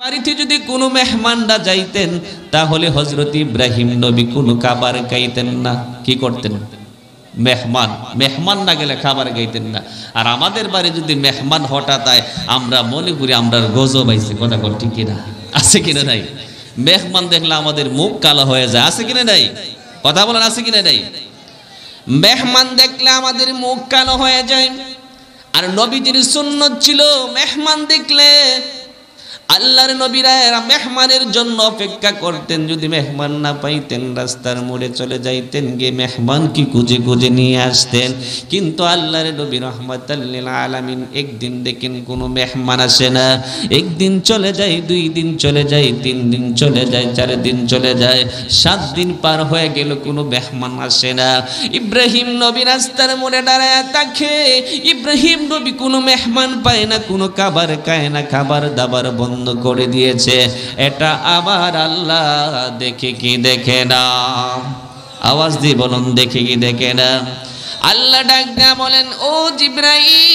বাড়িতে যদি কোনো মেহমানরা যাইতেন তাহলে হযরত ইব্রাহিম নবী কোনো খাবার খাইতেন না। কি করতেন? মেহমান না গেলে খাবার খাইতেন না। আর আমাদের বাড়ি যদি মেহমান হঠাৎ আয় আমরা মনে করি আমরা গজব আইছে। কথা বল ঠিক কিনা? আছে কিনা নাই? মেহমান দেখলে আমাদের মুখ কালো হয়ে যায়। আছে কিনা নাই? কথা বলেন আছে কিনা নাই? মেহমান দেখলে আমাদের মুখ কালো হয়ে যায়। আর নবীজির সুন্নাত ছিল মেহমান দেখলে আল্লাহর নবীরা মেহমানের জন্য অপেক্ষা করতেন। যদি মেহমান না পাইতেন রাস্তার মোড়ে চলে যাইতেন, গিয়ে মেহমান কি খুঁজে খুঁজে নিয়ে আসতেন। কিন্তু আল্লাহর নবী রাহমাতাল লিল আলামিন একদিন দেখেন কোনো মেহমান আসে না, একদিন চলে যায়, 2 দিন চলে যায়, 3 দিন চলে যায়, 4 দিন চলে যায়, 7 দিন পার হয়ে গেল কোনো মেহমান আসে না। ইব্রাহিম নবী রাস্তার মোড়ে দাঁড়ায় থাকে। ইব্রাহিম নবী কোনো মেহমান পায় না, কোনো খাবার খায় না, খাবার দাবার বন্ধ করে দিয়েছে। এটা আবার আল্লাহ দেখে কি দেখে না? আওয়াজ দিয়ে বলুন দেখে কি দেখে না? আল্লাহ ডাক দিয়া বলেন, ও জিবরাইল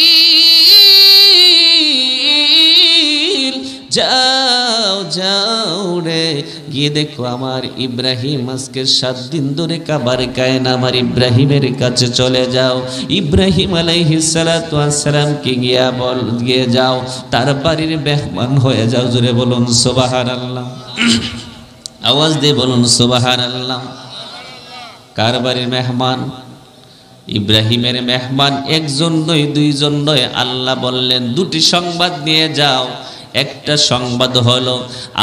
যাও যাও রে, গিয়ে দেখো আমার ইব্রাহিম আজকে 7 দিন ধরে খাবার খায় না। আমার ইব্রাহিমের কাছে চলে যাও। ইব্রাহিম আলাইহিস সালাতু ওয়াস সালাম কে গিয়ে যাও, তার বাড়ির মেহমান হয়ে যাও। জোরে বলুন সুবহানাল্লাহ। আওয়াজ দিয়ে বলুন সুবহানাল্লাহ। কার বাড়ির মেহমান? ইব্রাহিমের মেহমান। 1 জন নয়, 2 জন নয়। আল্লাহ বললেন 2টি সংবাদ নিয়ে যাও। একটা সংবাদ হলো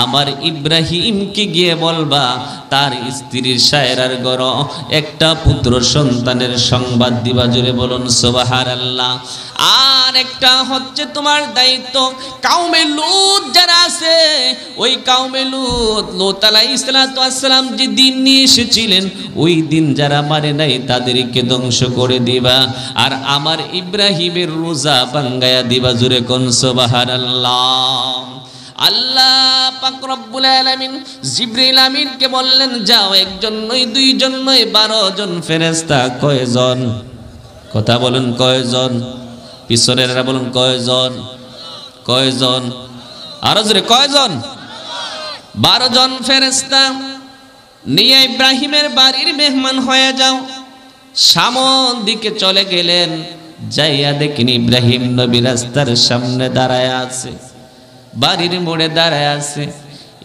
আমার ইব্রাহিমকে গিয়ে বলবা তার স্ত্রীর সায়রার ঘরে একটা পুত্র সন্তানের সংবাদ দিবা। জোরে বলুন সুবহানাল্লাহ। আর একটা হচ্ছে তোমার দায়িত্ব কওমে লূত যারা আছে, ওই কওমে লূত আলাইহিস সালাতু ওয়াস সালাম যে দিন নিয়ে এসেছিলেন ওই দিন যারা মানে নাই তাদেরকে ধ্বংস করে দিবা। আর আমার ইব্রাহিমের রোজা ভাঙ্গায়া দিবা। জোরে কোন সুবহানাল্লাহ। আল্লাহ পাক রব্বুল আলামিন জিবরিল আমিনকে বললেন যাও, 1 জন নয়, 2 জন নয়, 12 জন ফেরেশতা। কয়জন? কথা বলুন কয়জন? পিছনেরা বলুন কয়জন? কয়জন? আরো জোরে কয়জন? 12 জন ফেরেশতা নিয়ে ইব্রাহিমের বাড়ির মেহমান হয়ে যাও। সামন দিকে চলে গেলেন, যাইয়া দেখেন ইব্রাহিম নবী রাস্তার সামনে দাঁড়ায় আছে, বাড়ির মোড়ে দাঁড়ায় আছে।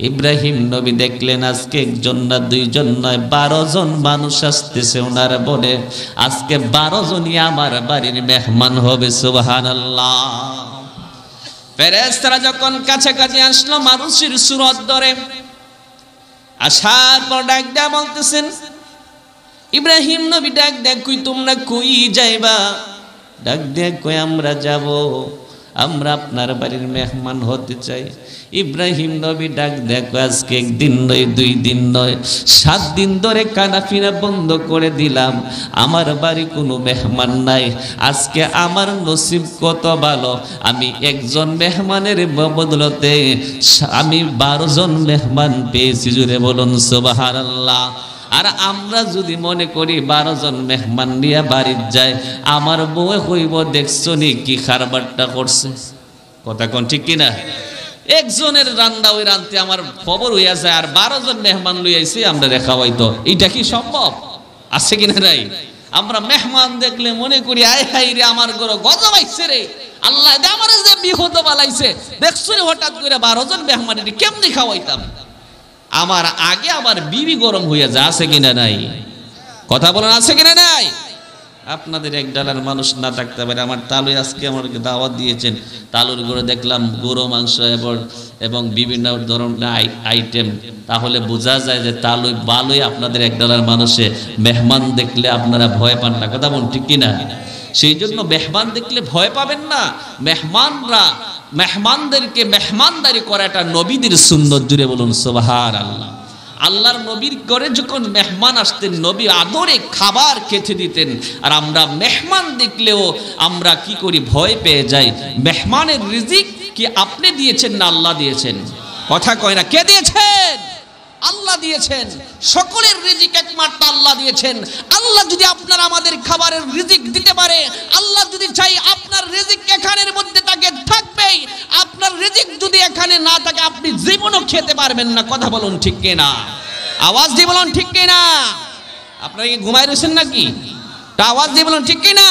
ইব্রাহিম নবী দেখলেন আজকে 1 জন না 2 জন নয়, 12 জন মানুষ আসতেছে ওনার বলে আজকে 12 জনই আমার বাড়ির মেহমান হবে। সুবহানাল্লাহ। ফেরেশতারা যখন কাছাকাছি আসলো মানুষের সুরত ধরে আসার পর ডাক দেয়া বলতেছেন, ইব্রাহিম নবী ডাক দেয়া কই তোমরা কই যাইবা? ডাক দেয়া কই আমরা যাব, আমরা আপনার বাড়ির মেহমান হতে চাই। ইব্রাহিম নবী ডাক দেখো আজকে 1 দিন নয়, 2 দিন নয়, 7 দিন ধরে কানাফিনা বন্ধ করে দিলাম, আমার বাড়ি কোনো মেহমান নাই। আজকে আমার নসিব কত ভালো, আমি 1 জন মেহমানের বদলতে আমি 12 জন মেহমান পেয়েছি। জুড়ে বলুন সুবহানাল্লাহ। আর আমরা যদি মনে করি 12 জন মেহমান নিয়ে বাড়ির যায়, আমার বউ হইব দেখছো নি কি খারবারটা করছে। কথা কোন ঠিক কিনা? 1 জনের রান্না ওই রান্তে আমার খবর হইয়া যায়, আর 12 জন মেহমান লইয়াইছে আমরা রেখা হইতো। এটা কি সম্ভব? আছে কিনা নাই? আমরা মেহমান দেখলে মনে করি আয় হাই রে আমার ঘরে গজব আইছে রে, আল্লাহ আমার যে বিপদ বালাইছে দেখছো হঠাৎ করে 12 জন মেহমান কেমনি খাওয়াইতাম। আমার আগে আবার বিবি গরম হইয়া যা। আছে কিনা নাই? কথা বলেন আছে কিনা নাই? আপনাদের 1 ডালার মানুষ না থাকতে পারে। আমার তালুই আজকে আমাকে দাওয়াত দিয়েছেন, তালুর ঘরে দেখলাম গরু মাংস এবং বিভিন্ন ধরনের আইটেম, তাহলে বোঝা যায় যে তালুই ভালোই আপনাদের 1 ডালার মানুষে মেহমান দেখলে আপনারা ভয় পান না। কথা বলুন ঠিক কিনা? সেই জন্য মেহমান দেখলে ভয় পাবেন না। মেহমানদেরকে মেহমানদারি করাটা নবীদের সুন্নত। জুড়ে বলুন সুবহানাল্লাহ। আল্লাহর নবীর ঘরে যখন মেহমান আসতেন নবী আদরে খাবার খেতে দিতেন। আর আমরা মেহমান দেখলেও আমরা কি করি? ভয় পেয়ে যাই। মেহমানের রিজিক কি আপনি দিয়েছেন না আল্লাহ দিয়েছেন? কথা কয় না। কে দিয়েছেন? আল্লাহ দিয়েছেন, সকলের রিজিক একমাত্র আল্লাহ দিয়েছেন। আল্লাহ যদি আপনার আমাদের খাবারের রিজিক দিতে পারে, আল্লাহ যদি চাই আপনার রিজিক এখানের মধ্যে থাকে, থাকবেই। আপনার রিজিক যদি এখানে না থাকে আপনি জীবনও খেতে পারবেন না। কথা বলুন ঠিক কিনা? আওয়াজ দিয়ে বলুন ঠিক কিনা? আপনারা কি ঘুমাই রয়েছেন নাকি? আওয়াজ দিয়ে বলুন ঠিক কিনা?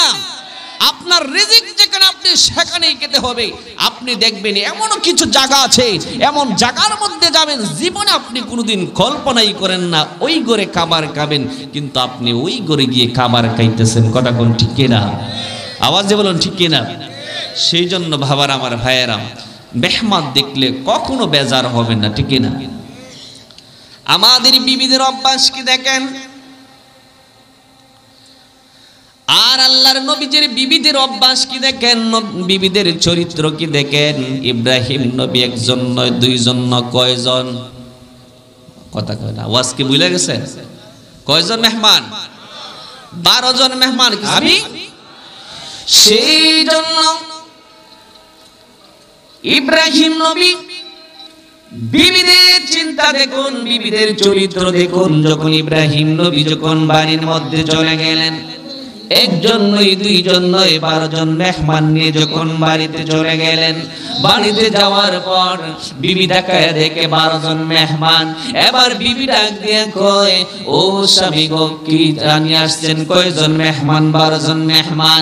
আপনার রিজিক যেখানে আপনি সেখানেই খেতে হবে। আপনি দেখবেন এমন কিছু জায়গা আছে, এমন জায়গার মধ্যে যাবেন জীবনে আপনি কোনোদিন কল্পনাই করেন না ওই ঘরে খাবার খাবেন, কিন্তু আপনি ওই ঘরে গিয়ে খাবার খাইতেছেন। কথা কোন ঠিক কিনা? আওয়াজ দিয়ে বলুন ঠিক কিনা? সেই জন্য ভাবার আমার ভাইয়েরা, মেহমান দেখলে কখনো বেজার হবেন না, ঠিক কিনা? আমাদের বিবিদের অভ্যাস কি দেখেন, আর আল্লাহর নবীদের বিবিদের অভ্যাস কি দেখেন, বিবিদের চরিত্র কি দেখেন। ইব্রাহিম নবী একজন নয়, দুইজন নয়, কয়জন? কথা কয় না, আওয়াজ কি ভুলে গেছে? কয়জন মেহমান? 12 জন মেহমান। আমি সেই জন্য ইব্রাহিম নবী বিবিদের চিন্তা দেখুন, বিবিদের চরিত্র দেখুন। যখন ইব্রাহিম নবী যখন বাড়ির মধ্যে চলে গেলেন, একজন নয়, দুইজন নয়, 12 জন মেহমান নিয়ে যখন বাড়িতে চলে গেলেন, বাড়িতে যাওয়ার পর বিবি তাকায় দেখে 12 জন মেহমান। এবার বিবি ডাক দিয়ে কয়, ও স্বামী গো, কি জানি আসছেন? কয়জন মেহমান? 12 জন মেহমান।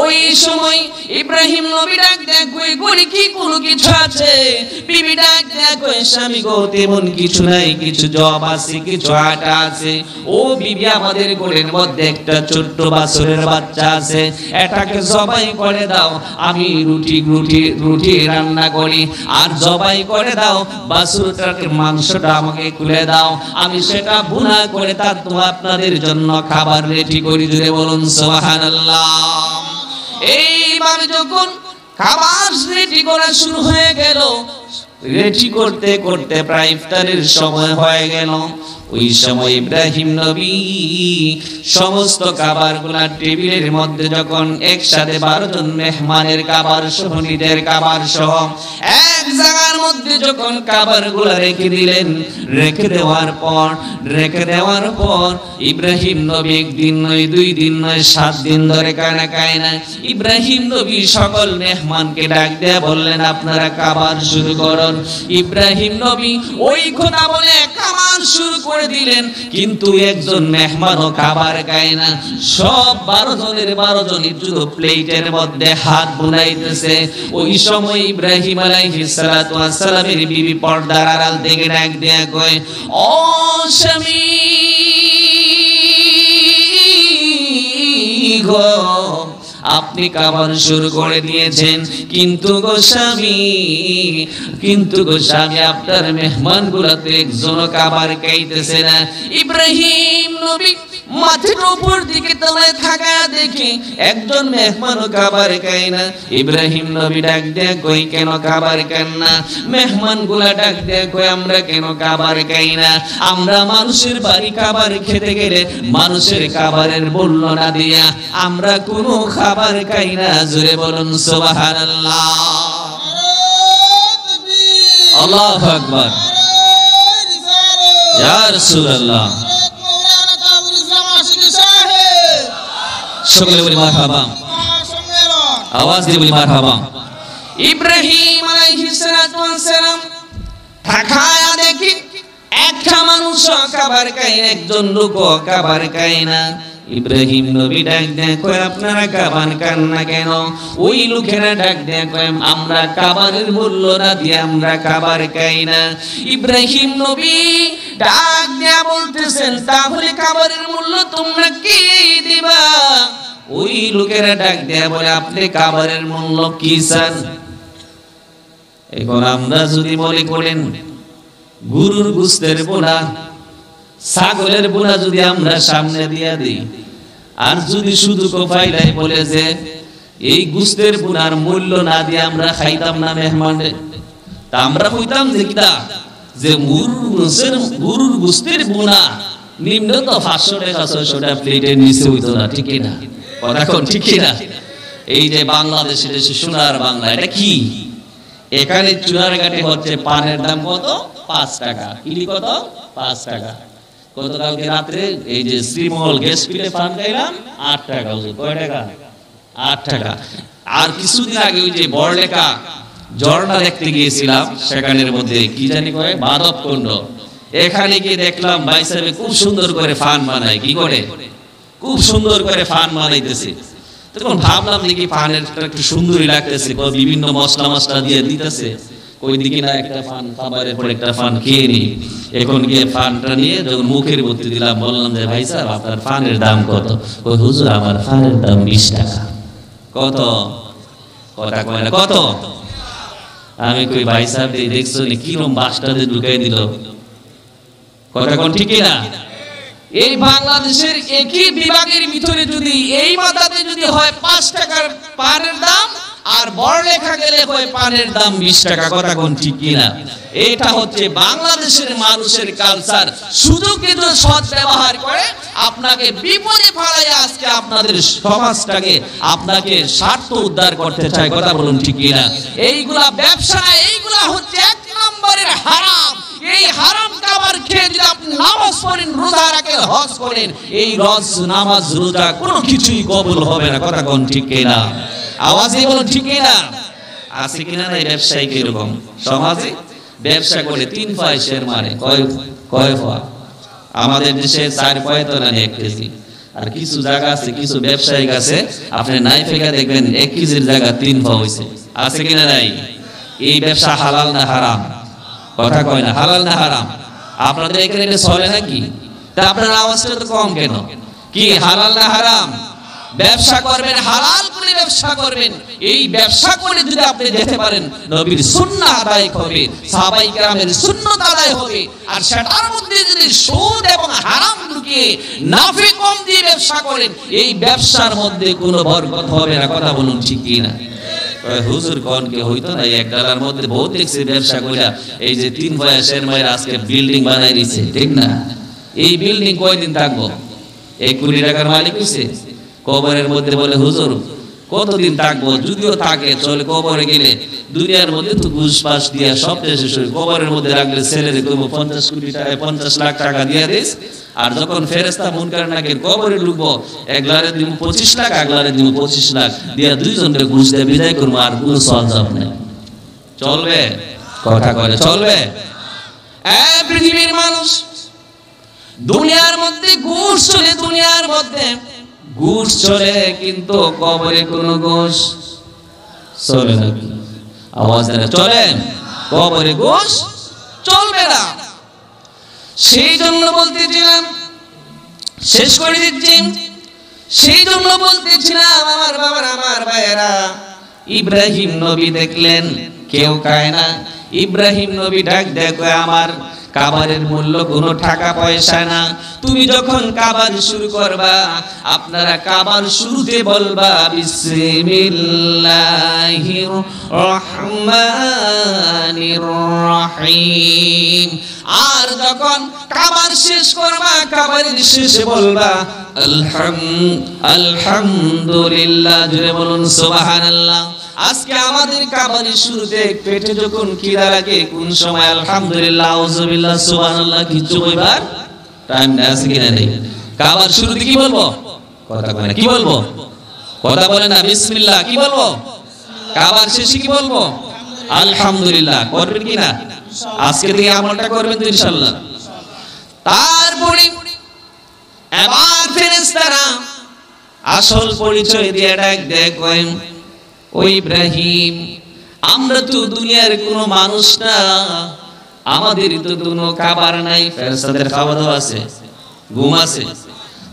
ওই সময় ইব্রাহিম নবী ডাক দিয়ে কয়, গরি কি কোনো কিছু আছে? বিবি ডাক দিয়ে কয়, স্বামী গো, তেমন কিছু নাই, কিছু জব আছে, কিছু আটা আছে। ও বিবি, আমাদের ঘরের মধ্যে একটা ছোট্ট বাছুরের বাচ্চা আছে, এটাকে জবাই করে দাও, আমি রুটি রান্না করি, আর জবাই করে দাও, বাছুরটার মাংসটা আমাকে খুলে দাও, আমি সেটা ভুনা করে তার তো আপনাদের জন্য খাবার রেডি করি। জুড়ে বলুন সুবহানাল্লাহ। এইভাবে যখন খাবার রেডি করা শুরু হয়ে গেল, রেডি করতে করতে প্রায় ইফতারের সময় হয়ে গেল। ওই সময় ইব্রাহিম নবী সমস্ত খাবারগুলা টেবিলের মধ্যে যখন একসাথে 12 জন মেহমানের খাবার সহ নিজের খাবার সহ এক জায়গার মধ্যে যখন খাবারগুলা রেখে দিলেন, রেখে দেওয়ার পর ইব্রাহিম নবী একদিন নয়, 2 দিন নয়, 7 দিন ধরে খায় না। ইব্রাহিম নবী সকল মেহমানকে ডাক দেয়া বললেন, আপনারা খাবার শুরু করুন। ইব্রাহিম নবী ওই কথা বলে খাবার শুরু করে দিলেন, কিন্তু একজন মেহমানও খাবার খায় না। সব 12 জনের 12 জনই শুধু প্লেটের মধ্যে হাত বুলাইতেছে। ওই সময় ইব্রাহিম আলাইহিস সালাতু ওয়াস সালামের বিবি পর্দার আড়াল থেকে ডাক দেয়া কয়, ও স্বামী গো, আপনি খাবার শুরু করে দিয়েছেন, কিন্তু গো স্বামী, আপনার মেহমানগুলো তো একজনও খাবার খাইতেছে না। ইব্রাহিম নবী মাথার উপর দিকে তলায় থাকা দেখে একজন মেহমানও খাবার খায় না। ইব্রাহিম নবী ডাক দেয়া কই, কেন খাবার খান না? মেহমানগুলা ডাক দেয়া কই, আমরা কেন খাবার খাই না? আমরা মানুষের বাড়ি খাবার খেতে গেলে মানুষের খাবারের মূল্য না দিয়া আমরা কোনো খাবার খাই না। জোরে বলুন সুবহানাল্লাহ। আল্লাহু আকবার। ইয়া রাসূলুল্লাহ। সকলে বলি মারহাবা, আওয়াজ দিয়ে বলি মারহাবা। ইব্রাহিম আলাইহিস সালাতু ওয়াস সালাম তাকায়া দেখি একটা মানুষ খাবার খায়, একজন লোক খাবার খায় না। ইব্রাহিম নবী ডাক দেয়া কয়, আপনারা খাবার খান না কেন? ওই লোকেরা ডাক দেয়া কয়, আমরা খাবারের মূল্য না দিয়ে আমরা খাবার খাই না। ইব্রাহিম নবী ডাক দেয়া বলতেছেন, তাহলে খাবারের মূল্য তোমরা কি দিবা? ওই লোকেরা ডাক দেয়া বলে, আপনি খাবারের মূল্য কি চান? এখন আমরা যদি মনে করেন গরুর গোশতের বোনা, ছাগলের বোনা যদি আমরা সামনে দিয়া দিই, আর যদি শুধু কোফাইলাই বলে যে এই গোশতের বোনার মূল্য না দিয়ে আমরা খাইতাম না মেহমানে, তা আমরা কইতাম যে কিটা, যে গরুর গোশতের বোনা নিম্ন তো 500 টাকা 600 টাকা প্লেটের নিচে হইতো না, ঠিক না? কথা কোন ঠিক না? এই যে বাংলাদেশের দেশে সোনার বাংলা, এটা কি? এখানে চুনারঘাটে হচ্ছে পানের দাম কত? 5 টাকা। কিলি কত? 5 টাকা। গতকালকে রাত্রে এই যে শ্রীমহল গ্যাস ফিলে পান খাইলাম 8 টাকা। কয় টাকা? 8 টাকা। আর কিছুদিন আগে ওই যে বড়লেখা ঝর্ণা দেখতে গিয়েছিলাম, সেখানের মধ্যে কি জানি কয় মাধবকুণ্ড, এখানে গিয়ে দেখলাম ভাই সাহেব খুব সুন্দর করে ফান বানায়। কি করে? খুব সুন্দর করে ফান বানাইতেছে। তখন ভাবলাম দেখি ফানের একটু সুন্দরই লাগতেছে, বিভিন্ন মশলা মশলা দিয়ে দিতেছে। কই দিকে না একটা ফান খাবারের পর একটা ফান খেয়ে নি। এখন গিয়ে ফানটা নিয়ে যখন মুখের মধ্যে দিলাম, বললাম যে ভাই সাহেব আপনার ফানের দাম কত? কই হুজুর আমার ফানের দাম 20 টাকা। কত? কথা কয় না কত? আমি কই ভাই সাহেব দেখছো নি কিরম বাসটাতে ঢুকাই দিল। কথা কোন ঠিক না? এই বাংলাদেশের একই বিভাগের ভিতরে যদি এই মাথাতে যদি হয় 5 টাকার পানের দাম, আর বড়লেখা গেলে হয় পানের দাম 20 টাকা। কথা কোন ঠিক কিনা? এটা হচ্ছে বাংলাদেশের মানুষের কালচার। সুযোগ কিন্তু সৎ ব্যবহার করে আপনাকে বিপদে ফেলায় আজকে আপনাদের সমাজটাকে আপনাকে স্বার্থ উদ্ধার করতে চায়। কথা বলুন ঠিক কিনা? এইগুলা ব্যবসা, এইগুলা হচ্ছে 1 নম্বরের হারাম। এই হারাম খাবার খেয়ে যদি আপনি নামাজ পড়েন, রোজা রাখেন, হজ করেন, এই রজ নামাজ রোজা কোনো কিছুই কবুল হবে না। কথা কোন ঠিক কিনা? আওয়াজে বলুন ঠিক কিনা? আছে কিনা না? এই ব্যবসায়ী কিরকম সমাজে ব্যবসা করে 3 পয়সার মানে কয় পয়সা? আমাদের দেশে 4 পয়সা তো না 1 কেজি। আর কিছু জায়গা আছে, কিছু ব্যবসায়িক আছে, আপনি নাই ফেকা দেখবেন 1 কেজির জায়গা 3 পয়সা হইছে। আছে কিনা নাই? এই ব্যবসা হালাল না হারাম? কথা কয় না, হালাল না হারাম? আপনাদের এখানে এটা চলে নাকি? তা আপনার আওয়াজটা তো কম কেন? কি হালাল না হারাম? ব্যবসা করবেন, হালাল করে ব্যবসা করবেন। এই ব্যবসা করে যদি আপনি যেতে পারেন, নবীর সুন্নাহ আদায় হবে, সাহাবায়ে কেরামের সুন্নাত আদায় হবে। আর সেটার মধ্যে যদি সুদ এবং হারাম ঢুকিয়ে নাফি কম দিয়ে ব্যবসা করেন, এই ব্যবসার মধ্যে কোনো বরকত হবে না। কথা বলুন ঠিক কি না? হুজুর কোন কে হইতো না, এক ডালার মধ্যে বহুত দেখছে ব্যবসা কইরা এই যে 3 পয়সার মায়ের আজকে বিল্ডিং বানাই দিয়েছে, ঠিক না? এই বিল্ডিং কয়দিন থাকবো? 1 কোটি টাকার মালিক হইছে। কবরের মধ্যে বলে হুজুর কতদিন থাকবো? যদিও থাকে চলে, কবরে গেলে দুনিয়ার মধ্যে তো ঘুষ পাস দিয়া সব শেষ হয়ে, কবরের মধ্যে রাখলে ছেলেরে কইবো 50 কোটি টাকা 50 লাখ টাকা দিয়ে দিস। আর যখন ফেরেশতা মুনকার নাকির কবরে ঢুকবো, একলারে দিব 25 লাখ, একলারে দিব 25 লাখ দিয়া দুইজনকে ঘুষ দিয়ে বিদায় করবো। আর কোনো সওয়াব নেই। চলবে? কথা করে চলবে? পৃথিবীর মানুষ দুনিয়ার মধ্যে ঘুষ চলে, দুনিয়ার মধ্যে ঘুষ চলে, কিন্তু কবরে কোনো ঘুষ চলে না। আওয়াজ দেন চলে? কবরে ঘুষ চলবে না। সেই জন্য বলতেছিলাম, শেষ করে দিচ্ছি, সেই জন্য বলতেছিলাম আমার বাবারা, আমার ভাইয়েরা, ইব্রাহিম নবী দেখলেন কেউ খায় না। ইব্রাহিম নবী ডাক দেখো, আমার কাবারের মূল্য কোনো টাকা পয়সা না। তুমি যখন কাবার শুরু করবা, আপনারা কাবার শুরুতে বলবা বিসমিল্লাহির রহমানির রহিম। আর যখন কাবার শেষ করবা, কাবারের শেষে বলবা আলহামদুলিল্লাহ। জোরে বলুন সুবহানাল্লাহ। আজকে আমাদের কাবারের শুরুতে পেটে যখন খিদা লাগে, কোন সময় আলহামদুলিল্লাহ, আউযুবিল্লাহ, সুবহানাল্লাহ কিছু কইবার টাইম না, আছে কিনা নেই? কাবার শুরুতে কি বলবো? কথা কয় না, কি বলবো? কথা বলে না, বিসমিল্লাহ। কি বলবো? কাবার শেষে কি বলবো? আলহামদুলিল্লাহ। করবেন কি না? আজকে থেকে আমলটা করবেন তো ইনশাআল্লাহ। তারপরে এবার ফেরেশতারা আসল পরিচয় দিয়ে ডাক দেখো, ও ইব্রাহিম, আমরা তো দুনিয়ার কোনো মানুষ না, আমাদের তো কোনো খাবার নাই। ফেরেশতাদের খাওয়া দাওয়া আছে, ঘুম আছে।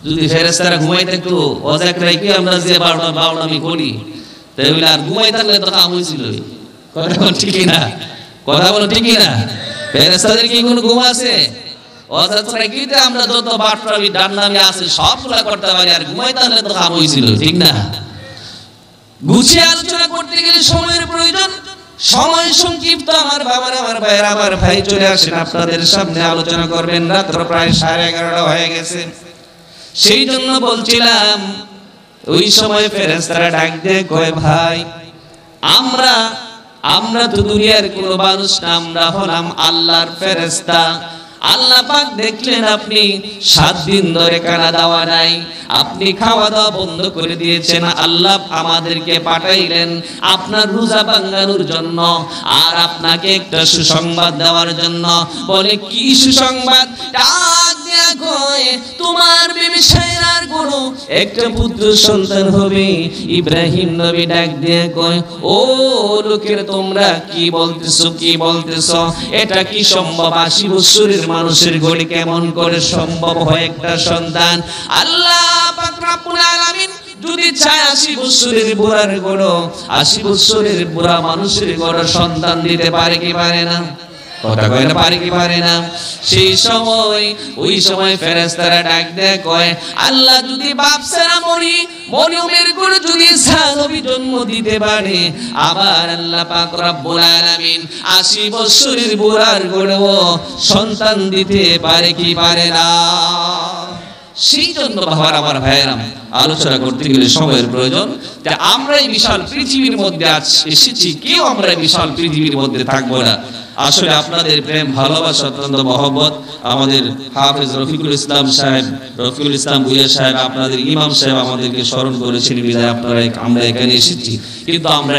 যদি ফেরেশতারা ঘুমাই থাকতো, অজাক রাইকে আমরা যে বাউনামি করি, তাহলে আর ঘুমাই থাকলে তো কাম হয়েছিল। কথা বল ঠিক না? কথা বলো ঠিক না? ফেরেশতাদের কি কোনো ঘুম আছে? অজাক রাইকে আমরা যত বাটরামি ডান্নামি আছে সবগুলা করতে পারি, আর ঘুমাই থাকলে তো কাম হয়েছিল, ঠিক না? গুছিয়ে আলোচনা করতে গেলে সময়ের প্রয়োজন, সময় সংক্ষিপ্ত। আমার বাবার, আমার ভাইয়ের, আমার ভাই চলে আসেন, আপনাদের সামনে আলোচনা করবেন। রাত্র প্রায় 11:30 হয়ে গেছে। সেই জন্য বলছিলাম, ওই সময় ফেরেশতারা ডাক দিয়ে কয়, ভাই আমরা আমরা তো দুনিয়ার কোনো মানুষ না, আমরা হলাম আল্লাহর ফেরেশতা। আল্লাহ পাক দেখলেন আপনি 7 দিন ধরে খানা দাওয়া নাই, আপনি খাওয়া দাওয়া বন্ধ করে দিয়েছেন। আল্লাহ আমাদেরকে পাঠাইলেন আপনার রোজা ভাঙানোর জন্য আর আপনাকে একটা সুসংবাদ দেওয়ার জন্য। বলে কি সুসংবাদ? ডাক দিয়া কয় তোমার বিবি সায়রার কোনো একটা পুত্র সন্তান হবে। ইব্রাহিম নবী ডাক দিয়া কয় ও লোকের তোমরা কি বলতেছো, কি বলতেছো? এটা কি সম্ভব? 80 বছরের মানুষের ঘরে কেমন করে সম্ভব হয় একটা সন্তান? আল্লাহ পাক রব্বুল আলামিন যদি চায় 80 বছরের বুড়ার ঘরে, 80 বছরের বুড়া মানুষের ঘরে সন্তান দিতে পারে কি পারে না? কথা কয় না, পারে কি পারে না? সেই সময় ওই সময় ফেরেশতারা ডাক দেয় কয় আল্লাহ যদি বাপ ছাড়া মরিয়মের ঘরে যদি নবী জন্ম দিতে পারে, আবার আল্লাহ পাক রব্বুল আলামিন 80 বছরের বুড়ার ঘরেও সন্তান দিতে পারে কি পারে না? সেই জন্য বাবার আমার ভাইয়েরা আলোচনা করতে গেলে সময়ের প্রয়োজন। যে আমরা এই বিশাল পৃথিবীর মধ্যে এসেছি, কেউ আমরা এই বিশাল পৃথিবীর মধ্যে থাকবো না। আসলে আপনাদের প্রেম ভালোবাসা অত্যন্ত মহব্বত আমাদের হাফেজ রফিকুল ইসলাম সাহেব, রফিকুল ইসলাম ভুইয়া সাহেব, আপনাদের ইমাম সাহেব আমাদেরকে স্মরণ করেছেন বিধায় আমরা এখানে এসেছি। কিন্তু আমরা